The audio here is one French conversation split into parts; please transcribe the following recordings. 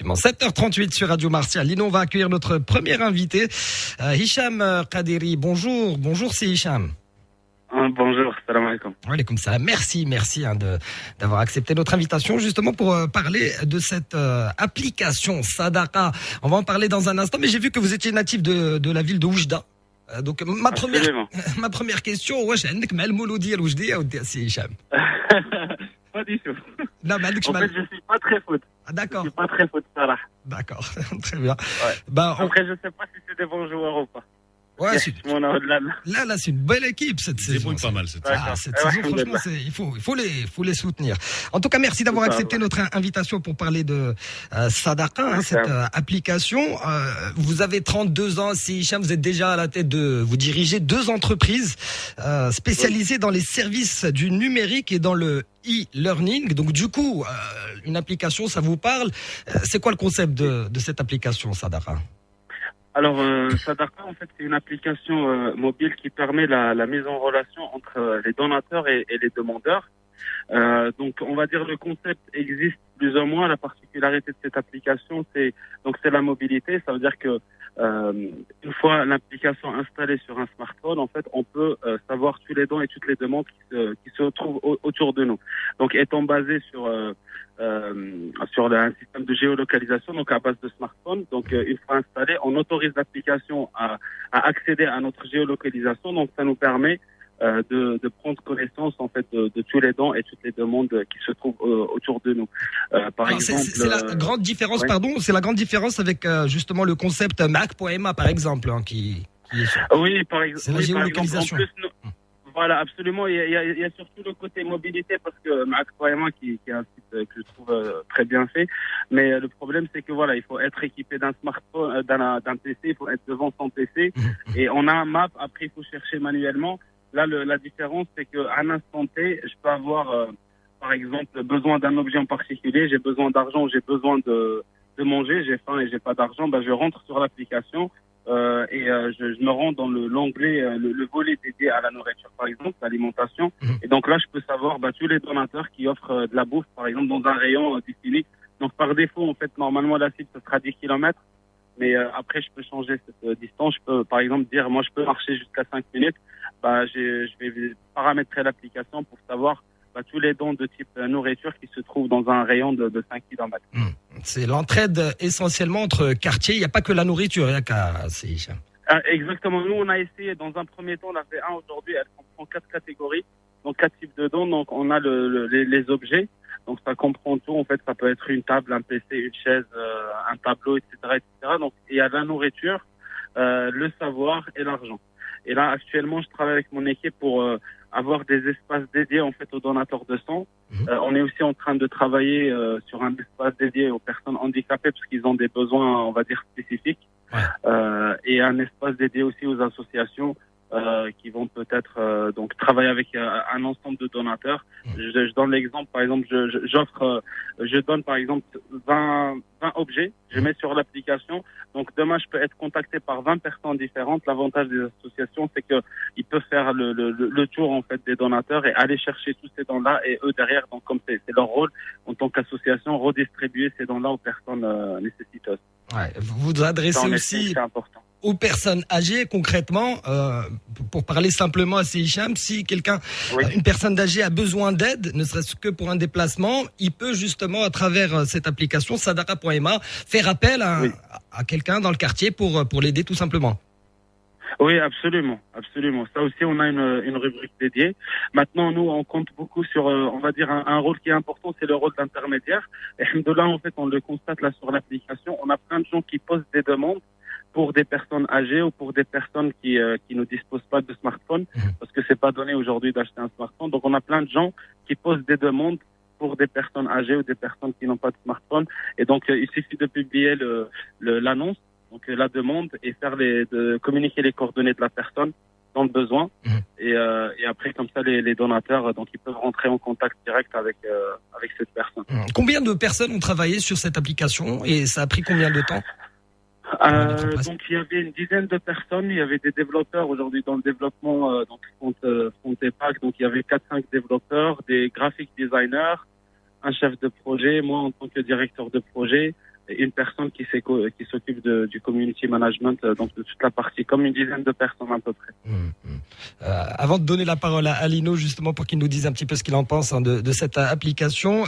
effectivement. 7h38 sur Radio Martial. Lino, on va accueillir notre premier invité, Hicham Kadiri. Bonjour, c'est Hicham. Bonjour, salam alaikum. Comme ça. Merci d'avoir accepté notre invitation justement pour parler de cette application Sadaqa. On va en parler dans un instant, mais j'ai vu que vous étiez natif de la ville de Oujda. Donc ma première question, wesh عندك مع المولودية الوجدية ou c'est Hicham? Pas du tout. Non, mais en fait, je suis pas très foot. Ah, d'accord. Je suis pas très foot, ça là. D'accord, très bien. Ouais. Après, je sais pas si c'est des bons joueurs ou pas. Ouais, là, c'est une belle équipe cette saison. C'est pas mal cette saison. Cette saison, franchement, il faut les soutenir. En tout cas, merci d'avoir accepté notre invitation pour parler de Sadaqa, cette application. Vous avez 32 ans, c'est Hicham, vous êtes déjà à la tête vous dirigez 2 entreprises spécialisées dans les services du numérique et dans le e-learning. Donc du coup, une application, ça vous parle. C'est quoi le concept de cette application Sadaqa? Alors, Sadaqa, en fait, c'est une application mobile qui permet la mise en relation entre les donateurs et les demandeurs. Donc, on va dire le concept existe plus ou moins. La particularité de cette application, c'est la mobilité. Ça veut dire que une fois l'application installée sur un smartphone, en fait, on peut savoir tous les dons et toutes les demandes qui se trouvent autour de nous. Donc, étant basé sur un système de géolocalisation, donc à base de smartphone. Donc, une fois installé, on autorise l'application à accéder à notre géolocalisation. Donc, ça nous permet de prendre connaissance en fait de tous les dons et toutes les demandes qui se trouvent autour de nous. Par exemple, c'est la grande différence, c'est la grande différence avec justement le concept Mac.ma par exemple, qui est sur... Oui, par exemple. C'est la géolocalisation. Voilà, absolument. Il y a surtout le côté mobilité parce que Mac.ma qui est un site que je trouve très bien fait. Mais le problème, c'est que voilà, il faut être équipé d'un smartphone, d'un PC, il faut être devant son PC. Et on a un map, après il faut chercher manuellement. Là, la différence, c'est qu'à un instant T, je peux avoir, par exemple, besoin d'un objet en particulier, j'ai besoin d'argent, j'ai besoin de manger, j'ai faim et j'ai pas d'argent, je rentre sur l'application et je me rends dans l'onglet, le volet dédié à la nourriture, par exemple, l'alimentation. Et donc là, je peux savoir tous les donateurs qui offrent de la bouffe, par exemple, dans un rayon défini. Donc par défaut, en fait, normalement, la cible, ce sera 10 kilomètres. Mais après, je peux changer cette distance. Je peux, par exemple, dire, moi, je peux marcher jusqu'à 5 minutes. Je vais paramétrer l'application pour savoir tous les dons de type nourriture qui se trouvent dans un rayon de 5 km. C'est l'entraide essentiellement entre quartiers. Il n'y a pas que la nourriture. Exactement. Nous, on a essayé, dans un premier temps, on a fait un aujourd'hui. Elle comprend 4 catégories, donc 4 types de dons. Donc, on a les objets. Donc, ça comprend tout. En fait, ça peut être une table, un PC, une chaise, un tableau, etc., etc. Donc, il y a la nourriture, le savoir et l'argent. Et là, actuellement, je travaille avec mon équipe pour avoir des espaces dédiés en fait aux donateurs de sang. On est aussi en train de travailler sur un espace dédié aux personnes handicapées parce qu'ils ont des besoins, on va dire, spécifiques. Et un espace dédié aussi aux associations qui vont peut-être donc travailler avec un ensemble de donateurs. Je donne l'exemple, par exemple, je donne par exemple 20 objets, je mets sur l'application. Donc demain, je peux être contacté par 20 personnes différentes. L'avantage des associations, c'est que ils peuvent faire le tour en fait des donateurs et aller chercher tous ces dons-là et eux derrière, donc comme c'est leur rôle en tant qu'association, redistribuer ces dons-là aux personnes nécessiteuses. Vous vous adressez aussi aux personnes âgées concrètement, pour parler simplement à Hicham, si une personne âgée a besoin d'aide, ne serait-ce que pour un déplacement, il peut justement à travers cette application Sadaqa.ma faire appel à quelqu'un dans le quartier pour l'aider tout simplement. Oui, absolument. Ça aussi, on a une rubrique dédiée. Maintenant, nous, on compte beaucoup sur, on va dire, un rôle qui est important, c'est le rôle d'intermédiaire. Et de là, en fait, on le constate là sur l'application. On a plein de gens qui posent des demandes pour des personnes âgées ou pour des personnes qui ne disposent pas de smartphone, parce que c'est pas donné aujourd'hui d'acheter un smartphone. Donc, on a plein de gens qui posent des demandes pour des personnes âgées ou des personnes qui n'ont pas de smartphone. Et donc, il suffit de publier l'annonce, donc la demande, et de communiquer les coordonnées de la personne dans le besoin. Et après, comme ça, les donateurs, donc ils peuvent rentrer en contact direct avec cette personne. Combien de personnes ont travaillé sur cette application et ça a pris combien de temps? Donc il y avait une dizaine de personnes, il y avait des développeurs aujourd'hui dans le développement, donc Front et Pack, donc il y avait 4-5 développeurs, des graphic designers, un chef de projet, moi en tant que directeur de projet, et une personne qui s'occupe du community management, donc de toute la partie, comme une dizaine de personnes à peu près. Avant de donner la parole à Lino, justement, pour qu'il nous dise un petit peu ce qu'il en pense de cette application,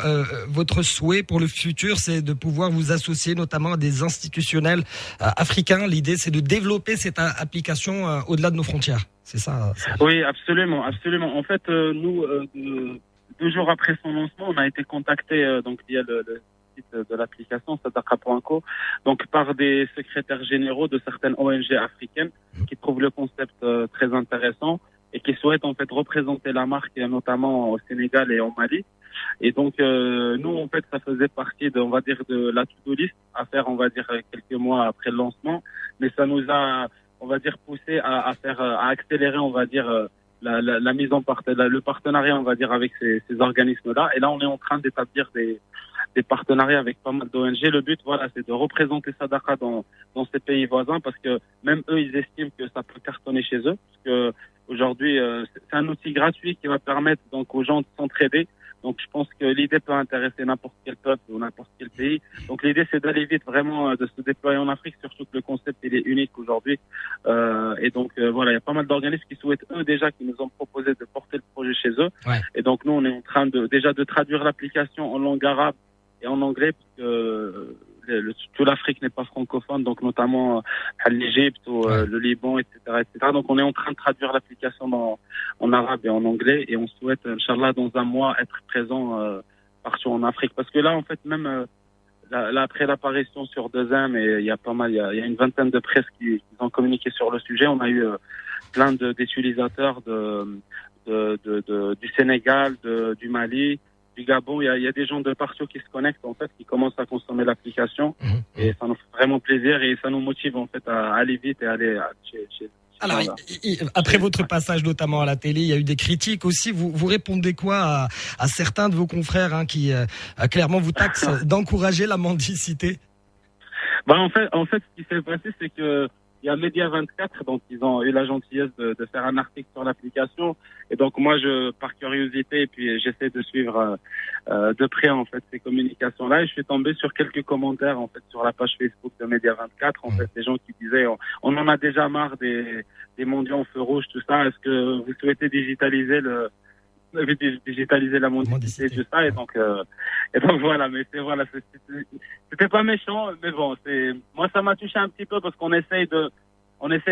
votre souhait pour le futur, c'est de pouvoir vous associer notamment à des institutionnels africains. L'idée, c'est de développer cette application au-delà de nos frontières. C'est ça? Oui, absolument, absolument. En fait, nous, 2 jours après son lancement, on a été contacté donc via le site de l'application Sadaqa.co, donc par des secrétaires généraux de certaines ONG africaines qui trouvent le concept très intéressant et qui souhaitent en fait représenter la marque, notamment au Sénégal et au Mali. Et donc nous, en fait, ça faisait partie de, on va dire, de la to-do list à faire, on va dire, quelques mois après le lancement, mais ça nous a, on va dire, poussé à accélérer, on va dire, la mise en le partenariat, on va dire, avec ces organismes-là. Et là, on est en train d'établir des partenariats avec pas mal d'ONG. Le but, voilà, c'est de représenter Sadaqa dans ces pays voisins, parce que même eux, ils estiment que ça peut cartonner chez eux, parce que aujourd'hui, c'est un outil gratuit qui va permettre donc aux gens de s'entraider. Donc, je pense que l'idée peut intéresser n'importe quel peuple ou n'importe quel pays. Donc, l'idée, c'est d'aller vite, vraiment, de se déployer en Afrique, surtout que le concept, il est unique aujourd'hui. Et donc, voilà, il y a pas mal d'organismes qui souhaitent, eux, déjà, qui nous ont proposé de porter le projet chez eux. Ouais. Et donc, nous, on est en train de traduire l'application en langue arabe et en anglais, parce que toute l'Afrique n'est pas francophone, donc notamment l'Égypte ou le Liban, etc., etc. Donc on est en train de traduire l'application en arabe et en anglais, et on souhaite, Inch'Allah, dans un mois être présent partout en Afrique. Parce que là, en fait, même là, après l'apparition sur 2M, et il y a pas mal, il y a une vingtaine de presses qui ont communiqué sur le sujet. On a eu plein d'utilisateurs du Sénégal, du Mali, du Gabon. Il y a des gens de partout qui se connectent, en fait, qui commencent à consommer l'application. Et ça nous fait vraiment plaisir, et ça nous motive, en fait, à aller vite et à aller chez alors, après votre passage notamment à la télé, il y a eu des critiques aussi. Vous répondez quoi à certains de vos confrères qui clairement vous taxent d'encourager la mendicité? En fait, ce qui s'est passé, c'est que il y a Média 24, donc ils ont eu la gentillesse de faire un article sur l'application. Et donc moi, par curiosité, et puis j'essaie de suivre de près, en fait, ces communications-là. Et je suis tombé sur quelques commentaires, en fait, sur la page Facebook de Média 24. En fait, des gens qui disaient, on en a déjà marre des mendiants au feu rouge, tout ça. Est-ce que vous souhaitez digitaliser la mendicité, tout ça, et donc voilà, mais c'était pas méchant, mais bon, moi ça m'a touché un petit peu, parce qu'on essaye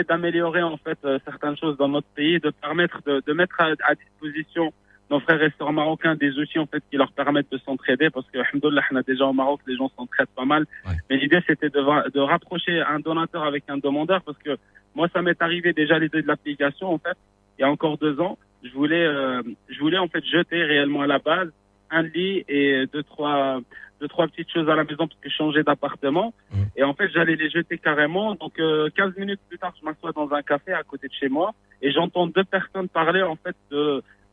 d'améliorer, en fait, certaines choses dans notre pays, de permettre de mettre à disposition nos frères et sœurs marocains des outils, en fait, qui leur permettent de s'entraider, parce que alhamdoulilah, on a déjà au Maroc, les gens s'entraident pas mal. Ouais. Mais l'idée, c'était de rapprocher un donateur avec un demandeur, parce que moi, ça m'est arrivé déjà l'idée de l'application, en fait, il y a encore 2 ans. Je voulais en fait jeter réellement à la base un lit et deux, trois petites choses à la maison, parce que je changeais d'appartement. Et en fait, j'allais les jeter carrément. Donc, 15 minutes plus tard, je m'assois dans un café à côté de chez moi, et j'entends 2 personnes parler, en fait,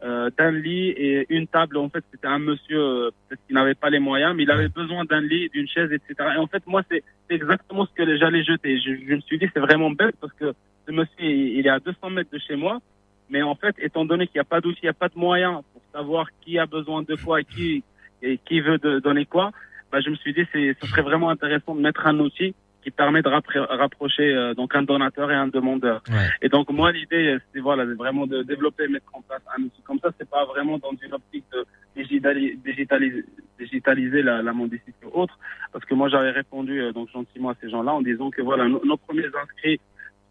d'un lit et une table. En fait, c'était un monsieur, peut-être qu'il n'avait pas les moyens, mais il avait besoin d'un lit, d'une chaise, etc. Et en fait, moi, c'est exactement ce que j'allais jeter. Je me suis dit, c'est vraiment bête, parce que ce monsieur, il est à 200 mètres de chez moi. Mais en fait, étant donné qu'il n'y a pas d'outils, il n'y a pas de moyens pour savoir qui a besoin de quoi et qui veut donner quoi, je me suis dit, ce serait vraiment intéressant de mettre un outil qui permet de rapprocher donc un donateur et un demandeur. Ouais. Et donc moi, l'idée, c'est vraiment de développer et mettre en place un outil comme ça. C'est pas vraiment dans une optique de digitaliser la mendicité ou autre, parce que moi j'avais répondu donc gentiment à ces gens-là en disant que voilà, nos premiers inscrits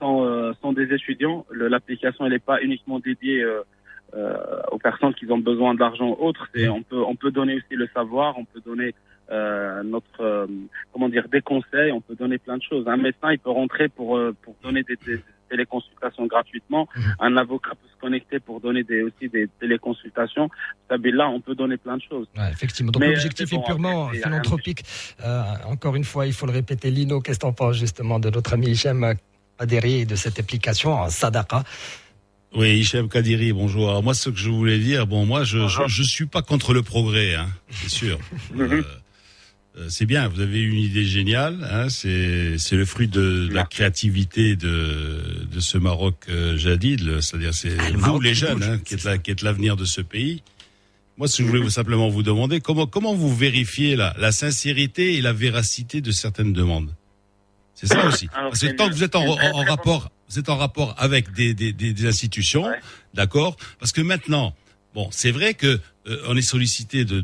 sont des étudiants. L'application, elle n'est pas uniquement dédiée aux personnes qui ont besoin d'argent ou autre. On peut donner aussi le savoir, on peut donner des conseils, on peut donner plein de choses. Un médecin, il peut rentrer pour donner des téléconsultations gratuitement. Un avocat peut se connecter pour donner aussi des téléconsultations. Là, on peut donner plein de choses. Ouais, effectivement. Donc l'objectif est purement philanthropique. Encore une fois, il faut le répéter. Lino, qu'est-ce que t'en penses justement de notre ami Hichem Kadiri et de cette application Sadaqa? Oui, Hichem Kadiri, bonjour. Alors moi, ce que je voulais dire, moi, je suis pas contre le progrès, c'est sûr. C'est bien, vous avez une idée géniale, c'est le fruit de la créativité de ce Maroc jadid, c'est-à-dire c'est vous les jeunes qui êtes l'avenir de ce pays. Moi, ce que je voulais simplement vous demander, comment vous vérifiez la sincérité et la véracité de certaines demandes? C'est ça aussi. Alors, Parce que tant que vous êtes en rapport avec des institutions, ouais. D'accord? Parce que maintenant, bon, c'est vrai que on est sollicité de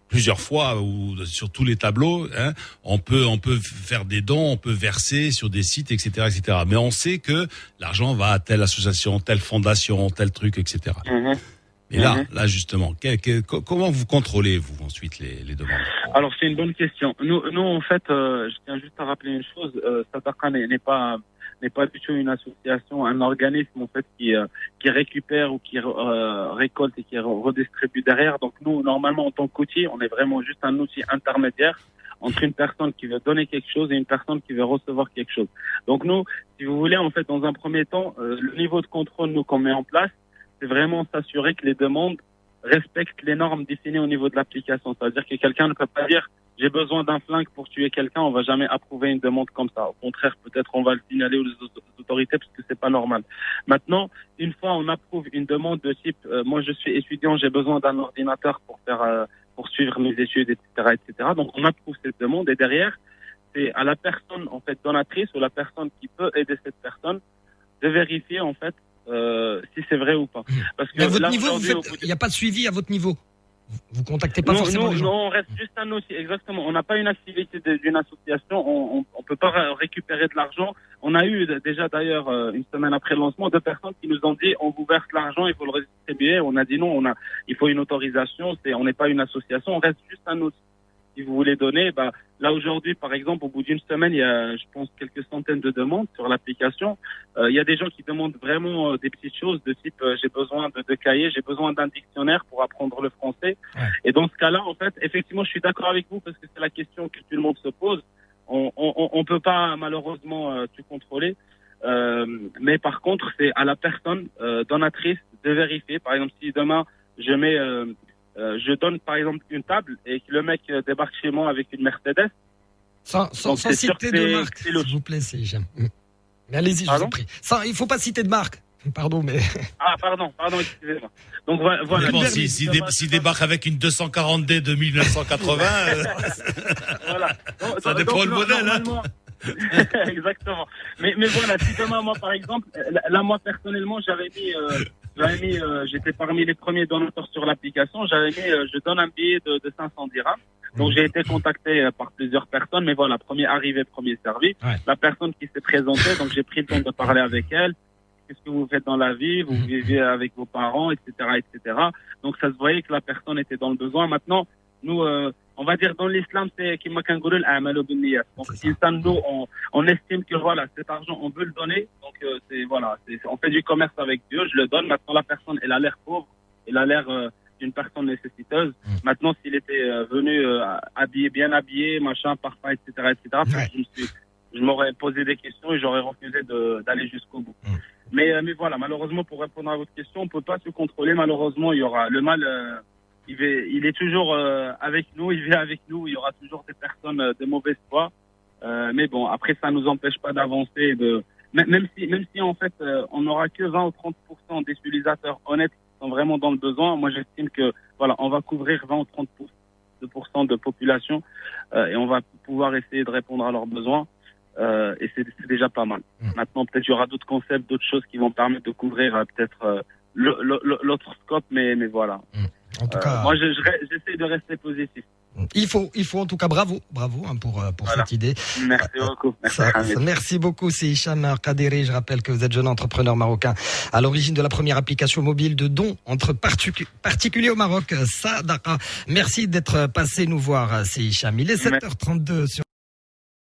plusieurs fois ou sur tous les tableaux, hein, on peut faire des dons, on peut verser sur des sites, etc., etc. Mais on sait que l'argent va à telle association, telle fondation, tel truc, etc. Et là justement, comment vous contrôlez vous ensuite les demandes? Alors c'est une bonne question. Nous en fait, je tiens juste à rappeler une chose. Sadaqa n'est pas du tout une association, un organisme en fait qui récupère ou qui récolte et qui redistribue derrière. Donc nous, normalement, en tant qu'outil, on est vraiment juste un outil intermédiaire entre une personne qui veut donner quelque chose et une personne qui veut recevoir quelque chose. Donc nous, si vous voulez, en fait, dans un premier temps, le niveau de contrôle nous qu'on met en place, c'est vraiment s'assurer que les demandes respectent les normes définies au niveau de l'application. C'est-à-dire que quelqu'un ne peut pas dire j'ai besoin d'un flingue pour tuer quelqu'un, on va jamais approuver une demande comme ça. Au contraire, peut-être on va le signaler aux autorités parce que c'est pas normal. Maintenant, une fois on approuve une demande de type moi je suis étudiant, j'ai besoin d'un ordinateur pour suivre mes études, etc., etc. Donc on approuve cette demande et derrière, c'est à la personne en fait donatrice ou la personne qui peut aider cette personne de vérifier en fait si c'est vrai ou pas. Parce que mais à votre là, niveau, il n'y a pas de suivi à votre niveau. Vous contactez pas forcément les gens. Non, on reste juste un outil, exactement. On n'a pas une activité d'une association, on peut pas récupérer de l'argent. On a eu déjà d'ailleurs une semaine après le lancement 2 personnes qui nous ont dit on vous verse l'argent, il faut le redistribuer. On a dit non, il faut une autorisation. On n'est pas une association, on reste juste un outil. Si vous voulez donner, là aujourd'hui, par exemple, au bout d'une semaine, il y a, je pense, quelques centaines de demandes sur l'application. Il y a des gens qui demandent vraiment des petites choses de type j'ai besoin de cahiers, j'ai besoin d'un dictionnaire pour apprendre le français. Ouais. Et dans ce cas-là, en fait, effectivement, je suis d'accord avec vous parce que c'est la question que tout le monde se pose. On peut pas malheureusement tout contrôler, mais par contre, c'est à la personne donatrice de vérifier. Par exemple, si demain je donne par exemple une table et que le mec débarque chez moi avec une Mercedes. Sans citer de marque, s'il vous plaît, c'est j'aime. Mais allez-y, je vous en prie. Il ne faut pas citer de marque. Pardon, mais. Ah, pardon, excusez-moi. Donc voilà. Bon, s'il débarque avec une 240D de 1980, voilà. Ça dépend le modèle, hein. Exactement. Mais voilà, si demain, moi, par exemple, là, moi, personnellement, j'étais parmi les premiers donateurs sur l'application. J'avais mis, je donne un billet de 500 dirhams. Donc, j'ai été contacté par plusieurs personnes. Mais voilà, premier arrivé, premier servi. Ouais. La personne qui s'est présentée, donc j'ai pris le temps de parler avec elle. Qu'est-ce que vous faites dans la vie? Vous vivez avec vos parents, etc., etc. Donc, ça se voyait que la personne était dans le besoin. Maintenant, nous, on va dire dans l'islam, c'est qui m'a qu'un gourou l'amalu bin niyat. Donc, nous, on estime que voilà, cet argent, on veut le donner. Donc, on fait du commerce avec Dieu. Je le donne. Maintenant, la personne, elle a l'air pauvre. Elle a l'air d'une personne nécessiteuse. Maintenant, s'il était venu bien habillé, machin, parfum, etc., je m'aurais posé des questions et j'aurais refusé d'aller jusqu'au bout. Mais voilà, malheureusement, pour répondre à votre question, on peut pas se contrôler. Malheureusement, il y aura le mal. Il est toujours avec nous, il vit avec nous. Il y aura toujours des personnes de mauvaise foi. Mais bon, après, ça nous empêche pas d'avancer. Même si en fait, on n'aura que 20 ou 30% des utilisateurs honnêtes qui sont vraiment dans le besoin. Moi, j'estime que voilà, on va couvrir 20 ou 30% de population et on va pouvoir essayer de répondre à leurs besoins. Et c'est déjà pas mal. Maintenant, peut-être il y aura d'autres concepts, d'autres choses qui vont permettre de couvrir peut-être l'autre scope, mais voilà. En tout cas, moi, j'essaie de rester positif. Il faut en tout cas bravo pour voilà. Cette idée. Merci beaucoup. Merci beaucoup. C'est Hicham Kadiri. Je rappelle que vous êtes jeune entrepreneur marocain à l'origine de la première application mobile de dons entre particuliers au Maroc, Sadaqa. Merci d'être passé nous voir. C'est Hicham. Il est 7h32 sur